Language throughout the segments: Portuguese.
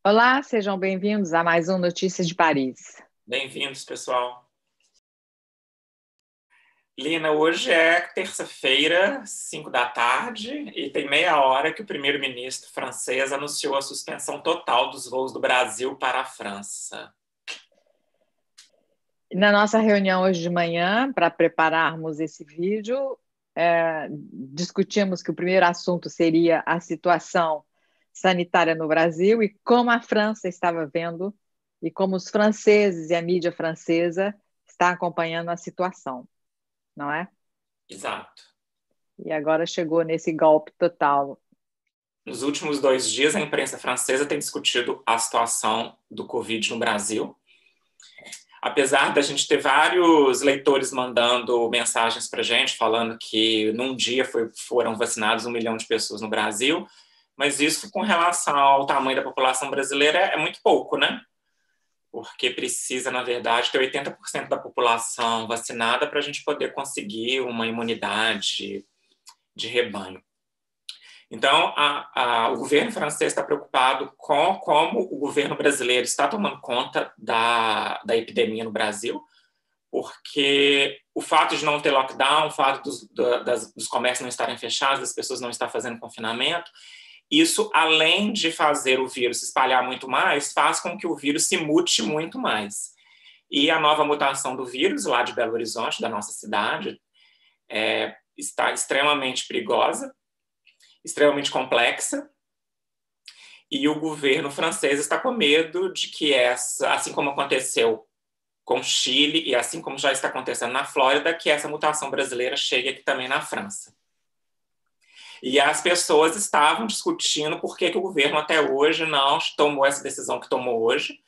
Olá, sejam bem-vindos a mais um Notícias de Paris. Bem-vindos, pessoal. Lina, hoje é terça-feira, 5 da tarde, e tem meia hora que o primeiro-ministro francês anunciou a suspensão total dos voos do Brasil para a França. Na nossa reunião hoje de manhã, para prepararmos esse vídeo, discutimos que o primeiro assunto seria a situação sanitária no Brasil e como a França estava vendo e como os franceses e a mídia francesa está acompanhando a situação, não é? Exato. E agora chegou nesse golpe total. Nos últimos 2 dias, a imprensa francesa tem discutido a situação do Covid no Brasil. Apesar da gente ter vários leitores mandando mensagens para a gente, falando que num dia foram vacinados 1 milhão de pessoas no Brasil, mas isso, com relação ao tamanho da população brasileira, é muito pouco, né? Porque precisa, na verdade, ter 80% da população vacinada para a gente poder conseguir uma imunidade de rebanho. Então, o governo francês está preocupado com como o governo brasileiro está tomando conta da epidemia no Brasil, porque o fato de não ter lockdown, o fato dos comércios não estarem fechados, das pessoas não estarem fazendo confinamento, isso, além de fazer o vírus se espalhar muito mais, faz com que o vírus se mute muito mais. E a nova mutação do vírus, lá de Belo Horizonte, da nossa cidade, está extremamente perigosa, extremamente complexa, e o governo francês está com medo de que assim como aconteceu com Chile e assim como já está acontecendo na Flórida, que essa mutação brasileira chegue aqui também na França. E as pessoas estavam discutindo por que o governo até hoje não tomou essa decisão que tomou hoje,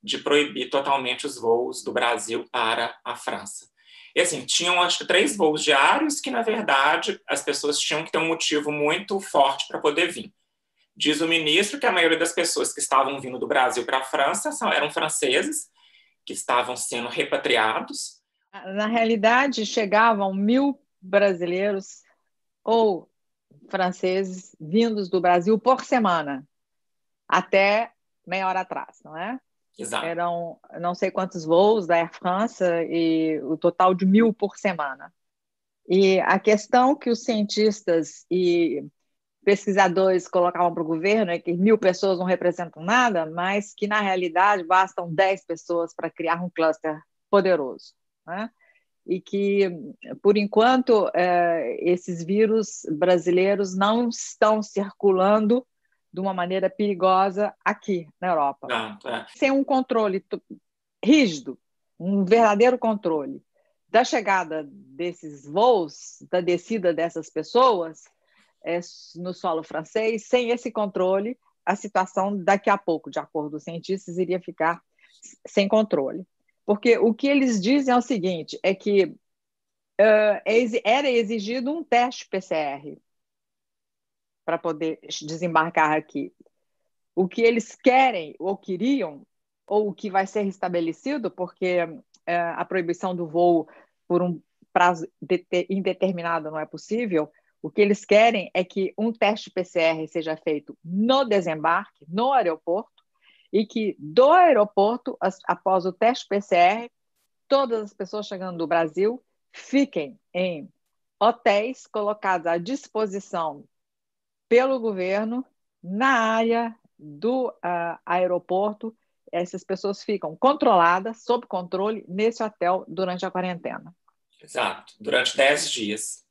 de proibir totalmente os voos do Brasil para a França. E assim, tinham acho que 3 voos diários que, na verdade, as pessoas tinham que ter um motivo muito forte para poder vir. Diz o ministro que a maioria das pessoas que estavam vindo do Brasil para a França eram franceses, que estavam sendo repatriados. Na realidade, chegavam 1.000 brasileiros ou franceses vindos do Brasil por semana, até meia hora atrás, não é? Exato. Eram não sei quantos voos da Air France e o total de 1.000 por semana. E a questão que os cientistas e pesquisadores colocavam para o governo é que 1.000 pessoas não representam nada, mas que, na realidade, bastam 10 pessoas para criar um cluster poderoso, né? E que, por enquanto, esses vírus brasileiros não estão circulando de uma maneira perigosa aqui na Europa. Sem um controle rígido, um verdadeiro controle da chegada desses voos, da descida dessas pessoas no solo francês, sem esse controle, a situação daqui a pouco, de acordo com os cientistas, iria ficar sem controle. Porque o que eles dizem é o seguinte, é que era exigido um teste PCR para poder desembarcar aqui. O que eles querem ou queriam, ou o que vai ser restabelecido, porque a proibição do voo por um prazo indeterminado não é possível, o que eles querem é que um teste PCR seja feito no desembarque, no aeroporto, e que do aeroporto, após o teste PCR, todas as pessoas chegando do Brasil fiquem em hotéis colocados à disposição pelo governo na área do aeroporto. Essas pessoas ficam controladas, sob controle, nesse hotel durante a quarentena. Exato, durante 10 dias.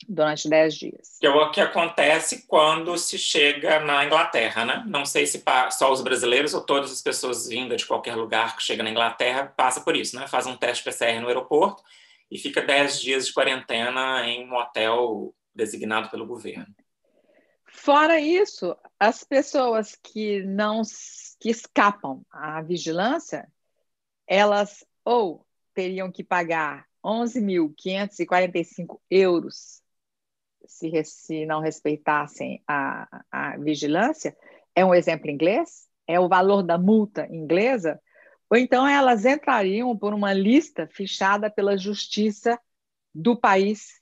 Durante 10 dias. Que é o que acontece quando se chega na Inglaterra, né? Não sei se só os brasileiros ou todas as pessoas vindas de qualquer lugar que chega na Inglaterra passa por isso, né? Faz um teste PCR no aeroporto e fica 10 dias de quarentena em um hotel designado pelo governo. Fora isso, as pessoas que escapam à vigilância, elas ou teriam que pagar 11.545 euros se não respeitassem a vigilância, é um exemplo inglês, é o valor da multa inglesa, ou então elas entrariam por uma lista fichada pela justiça do país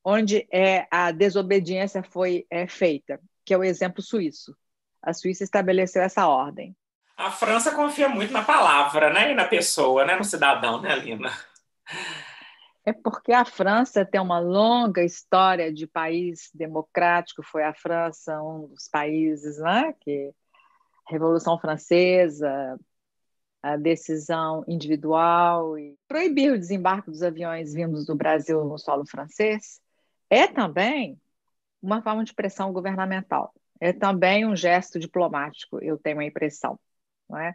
onde a desobediência foi feita, que é o exemplo suíço. a Suíça estabeleceu essa ordem. A França confia muito na palavra, né? E na pessoa, né? No cidadão, né, Lina? É porque a França tem uma longa história de país democrático. Foi a França um dos países, né, que Revolução Francesa, a decisão individual e proibir o desembarque dos aviões vindos do Brasil no solo francês é também uma forma de pressão governamental. É também um gesto diplomático, eu tenho a impressão, não é?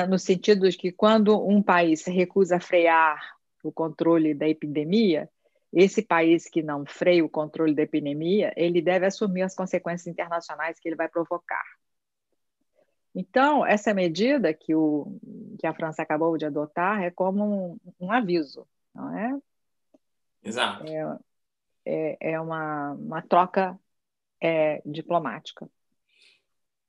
No sentido de que quando um país se recusa a frear o controle da epidemia, esse país que não freia o controle da epidemia, ele deve assumir as consequências internacionais que ele vai provocar. Então, essa medida que a França acabou de adotar é como um aviso, não é? Exato. É uma troca diplomática.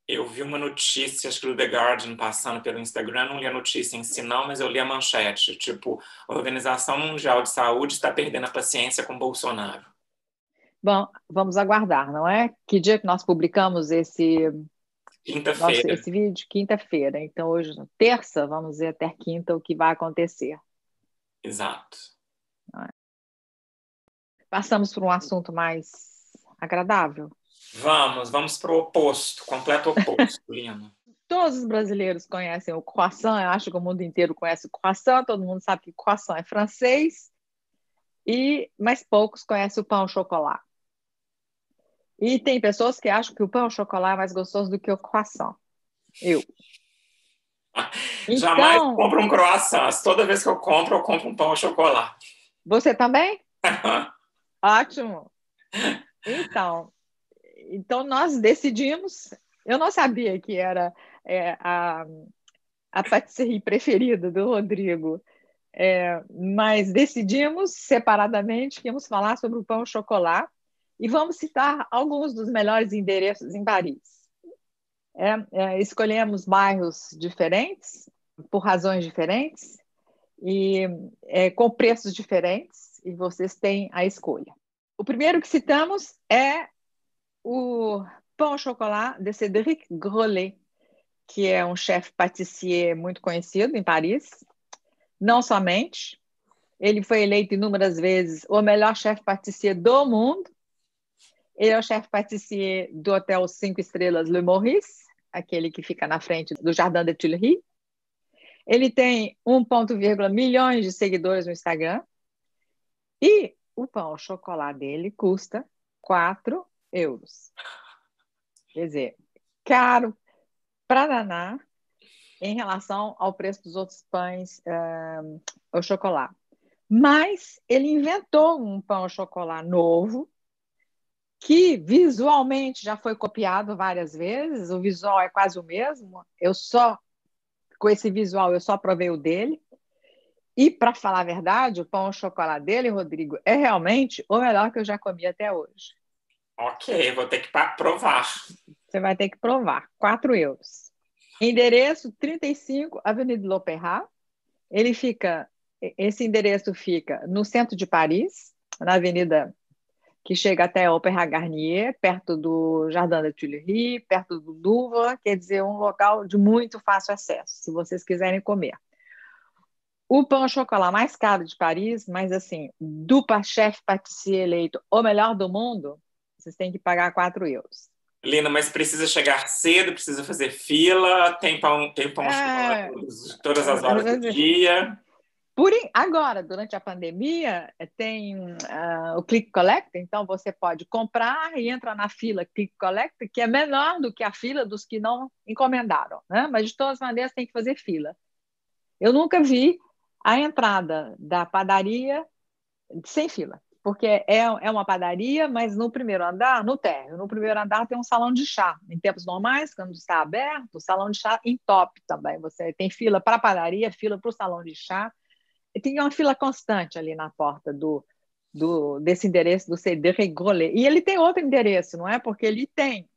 Eu vi uma notícia, acho que do The Guardian, passando pelo Instagram, não li a notícia em si não, mas eu li a manchete, tipo, a Organização Mundial de Saúde está perdendo a paciência com Bolsonaro. Bom, vamos aguardar, não é? Que dia que nós publicamos esse Quinta-feira. vídeo? Quinta-feira. Então, hoje, terça, vamos ver até quinta o que vai acontecer. Exato. Passamos por um assunto mais agradável. Vamos para o oposto, completo oposto, Lina. Todos os brasileiros conhecem o croissant, eu acho que o mundo inteiro conhece o croissant, todo mundo sabe que croissant é francês, mas poucos conhecem o pão ao chocolate. E tem pessoas que acham que o pão ao chocolate é mais gostoso do que o croissant. Eu. Jamais Então, compro um croissant. Toda vez que eu compro um pão ao chocolate. você também? Ótimo. Então nós decidimos, eu não sabia que era a patisserie preferida do Rodrigo, mas decidimos separadamente que íamos falar sobre o pão ao chocolate e vamos citar alguns dos melhores endereços em Paris. Escolhemos bairros diferentes, por razões diferentes, e com preços diferentes, e vocês têm a escolha. O primeiro que citamos é o pão ao chocolate de Cédric Grolet, que é um chefe pâtissier muito conhecido em Paris. Não somente, ele foi eleito inúmeras vezes o melhor chefe pâtissier do mundo. Ele é o chefe pâtissier do Hotel 5 Estrelas Le Maurice, aquele que fica na frente do Jardin des Tuileries. Ele tem 1,1 milhões de seguidores no Instagram. E o pão ao chocolate dele custa 4 euros. Quer dizer, caro para danar em relação ao preço dos outros pães ao chocolate. Mas ele inventou um pão ao chocolate novo, que visualmente já foi copiado várias vezes, o visual é quase o mesmo, com esse visual, eu só provei o dele. E, para falar a verdade, o pão ao chocolate dele, Rodrigo, é realmente o melhor que eu já comi até hoje. Ok, vou ter que provar. Você vai ter que provar. 4 euros. Endereço 35, Avenida L'Opéra. Esse endereço fica no centro de Paris, na avenida que chega até Opéra Garnier, perto do Jardin des Tuileries, perto do Louvre, quer dizer, um local de muito fácil acesso, se vocês quiserem comer. O pão ao chocolate mais caro de Paris, mas assim, do chefe pâtissier eleito o melhor do mundo, vocês têm que pagar 4 euros. Lina, mas precisa chegar cedo, precisa fazer fila, tem pão ao chocolate todas as horas do dia. Agora, durante a pandemia, tem o Click Collect, então você pode comprar e entra na fila Click Collect, que é menor do que a fila dos que não encomendaram, né? Mas de todas maneiras tem que fazer fila. Eu nunca vi a entrada da padaria sem fila, porque é uma padaria, mas no primeiro andar, no térreo, no primeiro andar tem um salão de chá. Em tempos normais, quando está aberto, o salão de chá entope também. Você tem fila para a padaria, fila para o salão de chá. E tem uma fila constante ali na porta desse endereço do Cédric Grolet. E ele tem outro endereço, não é? Porque ele tem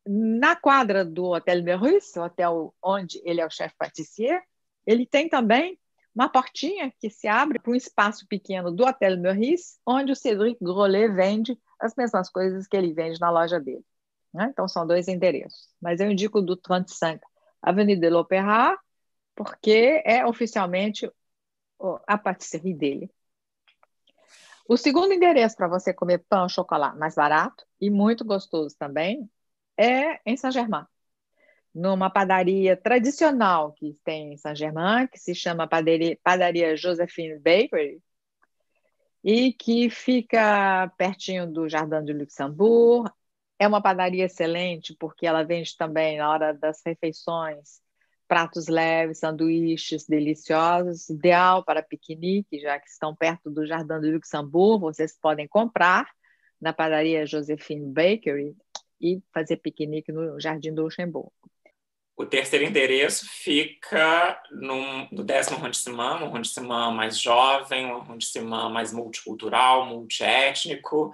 na quadra do Hotel Meurice, o hotel onde ele é o chefe pâtissier, ele tem também uma portinha que se abre para um espaço pequeno do Hotel Meurice, onde o Cédric Grolet vende as mesmas coisas que ele vende na loja dele. né? Então, são 2 endereços. Mas eu indico do 35 Avenue de l'Opéra, porque é oficialmente a patisserie dele. O segundo endereço para você comer pão ao chocolate mais barato e muito gostoso também é em Saint-Germain, numa padaria tradicional que tem em Saint-Germain, que se chama Padaria Josephine Bakery, e que fica pertinho do Jardim de Luxembourg. É uma padaria excelente, porque ela vende também, na hora das refeições, pratos leves, sanduíches deliciosos, ideal para piquenique, já que estão perto do Jardim de Luxembourg. Vocês podem comprar na padaria Josephine Bakery e fazer piquenique no Jardim do Luxembourg. O terceiro endereço fica no 10º arrondissement, um arrondissement mais jovem, um arrondissement mais multicultural, multiétnico,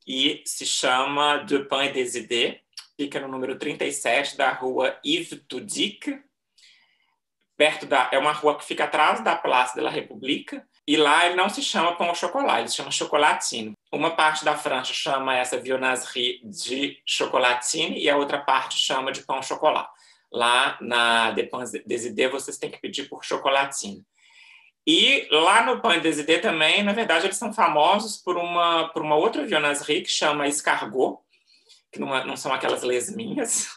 e se chama De Pain et des Idées. Fica no número 37 da rua Yves Tudic. É uma rua que fica atrás da Place de la République, e lá ele não se chama pão au chocolat, ele se chama chocolatine. Uma parte da França chama essa viennoiserie de chocolatine e a outra parte chama de pão au chocolat. Lá na De Pain et des Idées vocês têm que pedir por chocolatine. E lá no Pain des Idées também, na verdade, eles são famosos por uma outra viennoiserie que chama escargot, que não são aquelas lesminhas,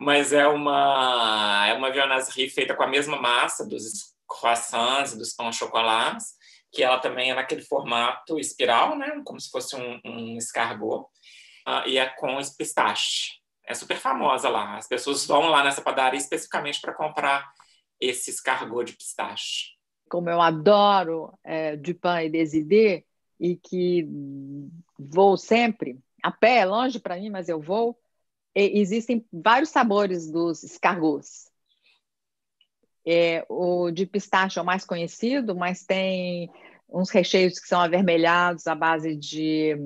mas é uma viennoiserie feita com a mesma massa dos croissants e dos pães au chocolat, que ela também é naquele formato espiral, né, como se fosse um escargot, e é com pistache. É super famosa lá. As pessoas vão lá nessa padaria especificamente para comprar esse escargot de pistache. Como eu adoro Du Pain et des Idées e que vou sempre, a pé é longe para mim, mas eu vou, existem vários sabores dos escargots. O de pistache é o mais conhecido, mas tem uns recheios que são avermelhados à base de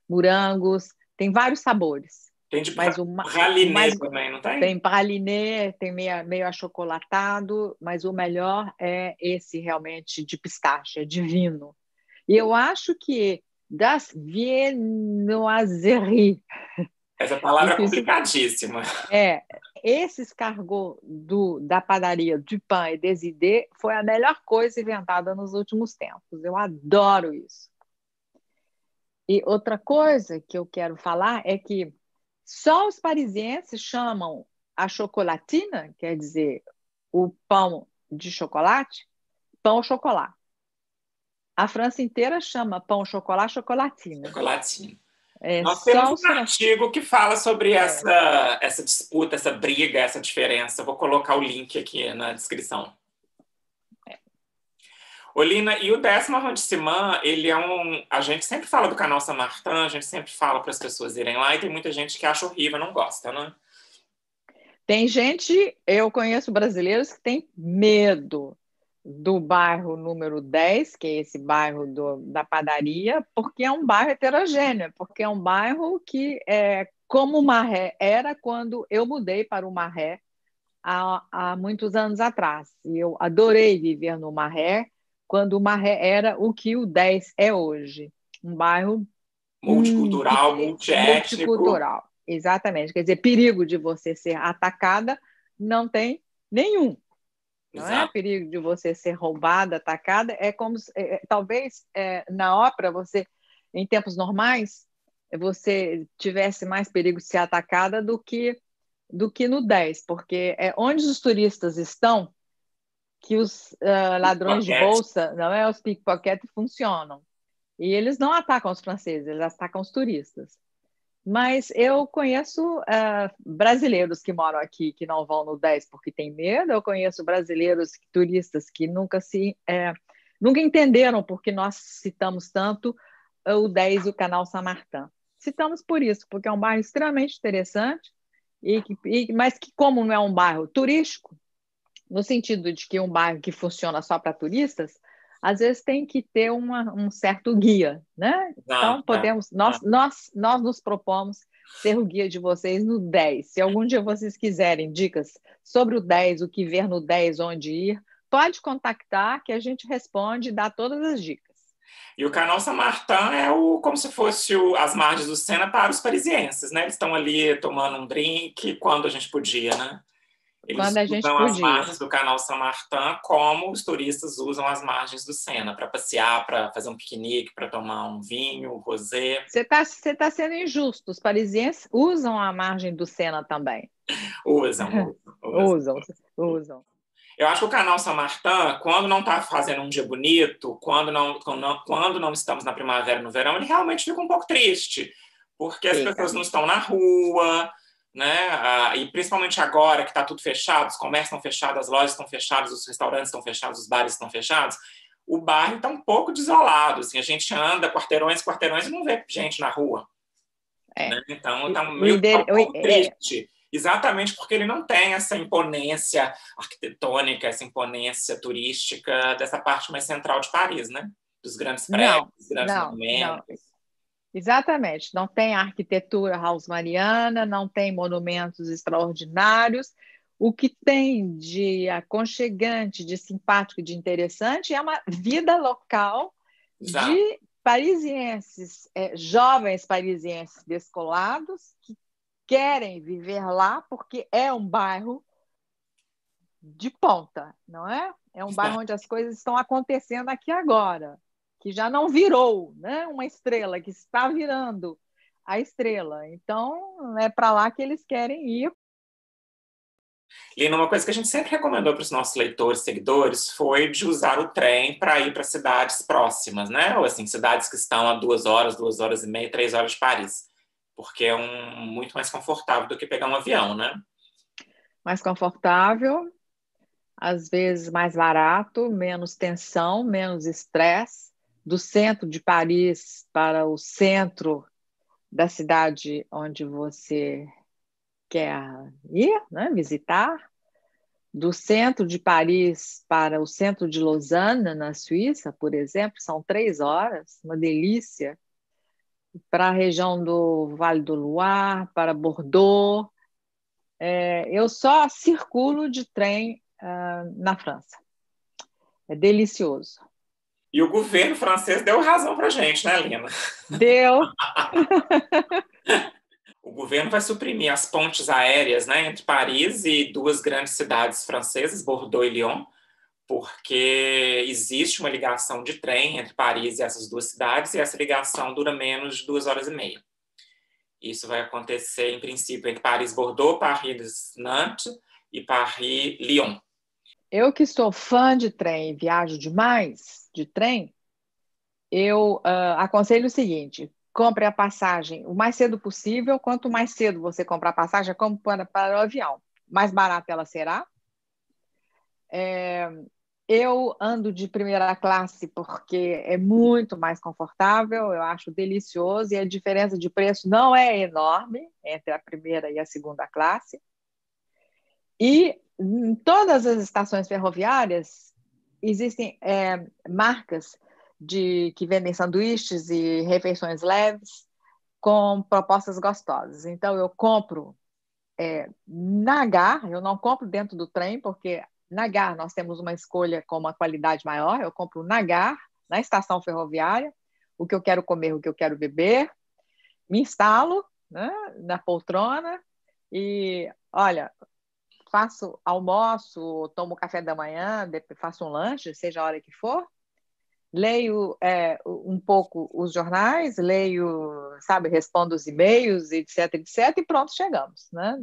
morangos, tem vários sabores. Tem de praliné também, não tem? Tem praliné, tem meio achocolatado, mas o melhor é esse realmente de pistache, é divino. E eu acho que das viennoiseries... Essa palavra é complicadíssima. Esse escargot da padaria Du Pain et des Idées foi a melhor coisa inventada nos últimos tempos. Eu adoro isso. E outra coisa que eu quero falar é que só os parisienses chamam a chocolatina, quer dizer, o pão de chocolate, pão ao chocolate. A França inteira chama pão ao chocolate chocolatina. Chocolatina. Nós temos um artigo que fala sobre essa disputa, essa briga, essa diferença. Vou colocar o link aqui na descrição. Olina, e o 10º arrondissement, ele é a gente sempre fala do Canal Saint-Martin, a gente sempre fala para as pessoas irem lá, e tem muita gente que acha horrível, não gosta, né? Tem gente, eu conheço brasileiros que têm medo do bairro número 10, que é esse bairro da padaria, porque é um bairro heterogêneo, porque é um bairro que é como o Marais era quando eu mudei para o Marais há muitos anos atrás. E eu adorei viver no Marais, quando o Marais era o que o 10 é hoje. Um bairro multicultural, multiétnico. Multicultural, exatamente. Quer dizer, perigo de você ser atacada não tem nenhum. Não é perigo de você ser roubada, atacada. É como talvez na ópera você, em tempos normais, você tivesse mais perigo de ser atacada do que no 10, porque é onde os turistas estão que os ladrões de bolsa, não é, os pickpockets funcionam. E eles não atacam os franceses, eles atacam os turistas. Mas eu conheço brasileiros que moram aqui, que não vão no 10 porque tem medo. Eu conheço brasileiros, turistas, que nunca entenderam porque nós citamos tanto o 10 e o Canal Saint-Martin. Citamos por isso, porque é um bairro extremamente interessante, mas que, como não é um bairro turístico, no sentido de que é um bairro que funciona só para turistas, às vezes tem que ter um certo guia, né? Então, nós nos propomos ser o guia de vocês no 10. Se algum dia vocês quiserem dicas sobre o 10, o que ver no 10, onde ir, pode contactar que a gente responde e dá todas as dicas. E o Canal Saint-Martin é como se fosse as margens do Sena para os parisienses, né? Eles estão ali tomando um drink quando a gente podia, né? Eles Quando a gente usam as podia. margens do Canal Saint-Martin como os turistas usam as margens do Sena, para passear, para fazer um piquenique, para tomar um vinho, um rosé. Você tá sendo injusto. Os parisienses usam a margem do Sena também. Usam. Usam. Eu acho que o Canal Saint-Martin, quando não está fazendo um dia bonito, quando não estamos na primavera e no verão, ele realmente fica um pouco triste, porque as pessoas não estão na rua, né? E principalmente agora que está tudo fechado, os comércios estão fechados, as lojas estão fechadas, os restaurantes estão fechados, os bares estão fechados, o bairro está um pouco desolado. Assim, a gente anda quarteirões e não vê gente na rua. Né? Então, está um pouco triste. Exatamente porque ele não tem essa imponência arquitetônica, essa imponência turística dessa parte mais central de Paris, né? Dos grandes prédios, dos grandes monumentos. Não. Exatamente. Não tem arquitetura haussmanniana, não tem monumentos extraordinários. O que tem de aconchegante, de simpático, de interessante é uma vida local de parisienses, jovens parisienses descolados que querem viver lá porque é um bairro de ponta, não é? É um bairro onde as coisas estão acontecendo aqui agora, que já não virou, né? Uma estrela, que está virando a estrela. Então, é para lá que eles querem ir. Lina, uma coisa que a gente sempre recomendou para os nossos leitores, seguidores, foi de usar o trem para ir para cidades próximas, né? Ou assim, cidades que estão a 2 horas e meia, 3 horas de Paris. Porque é muito mais confortável do que pegar um avião, né? Mais confortável, às vezes mais barato, menos tensão, menos estresse. Do centro de Paris para o centro da cidade onde você quer ir, né, visitar. Do centro de Paris para o centro de Lausanne, na Suíça, por exemplo, são 3 horas, uma delícia. Para a região do Vale do Loire, para Bordeaux. Eu só circulo de trem na França. É delicioso. E o governo francês deu razão para a gente, né, Lina? Deu. O governo vai suprimir as pontes aéreas, né, entre Paris e duas grandes cidades francesas, Bordeaux e Lyon, porque existe uma ligação de trem entre Paris e essas duas cidades, e essa ligação dura menos de 2 horas e meia. Isso vai acontecer, em princípio, entre Paris-Bordeaux, Paris-Nantes e Paris-Lyon. Eu que sou fã de trem, viajo demais de trem, eu aconselho o seguinte: compre a passagem o mais cedo possível. Quanto mais cedo você comprar a passagem, como para o avião, mais barata ela será. Eu ando de primeira classe porque é muito mais confortável, eu acho delicioso, e a diferença de preço não é enorme entre a primeira e a segunda classe. E em todas as estações ferroviárias existem marcas que vendem sanduíches e refeições leves com propostas gostosas. Então, eu compro na Gare, eu não compro dentro do trem, porque na Gare nós temos uma escolha com uma qualidade maior. Eu compro na Gare, na estação ferroviária, o que eu quero comer, o que eu quero beber, me instalo, né, na poltrona e, olha, faço almoço, tomo café da manhã, faço um lanche, seja a hora que for, leio um pouco os jornais, respondo os e-mails, etc, etc, e pronto, chegamos, né?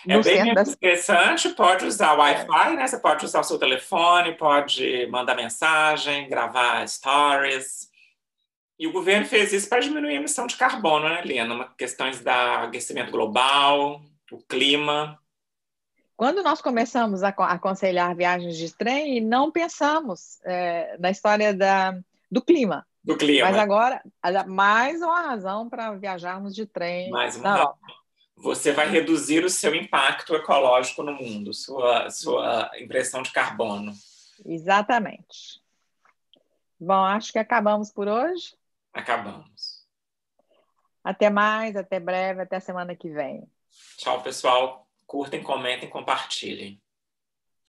É bem interessante, pode usar o Wi-Fi, né? Você pode usar o seu telefone, pode mandar mensagem, gravar stories. E o governo fez isso para diminuir a emissão de carbono, né, Lina? Questões do aquecimento global, o clima. Quando nós começamos a aconselhar viagens de trem, não pensamos na história do clima. Do clima. Mas agora, mais uma razão para viajarmos de trem na Europa. Você vai reduzir o seu impacto ecológico no mundo, sua impressão de carbono. Exatamente. Bom, acho que acabamos por hoje. Acabamos. Até mais, até breve, até semana que vem. Tchau, pessoal. Curtem, comentem, compartilhem.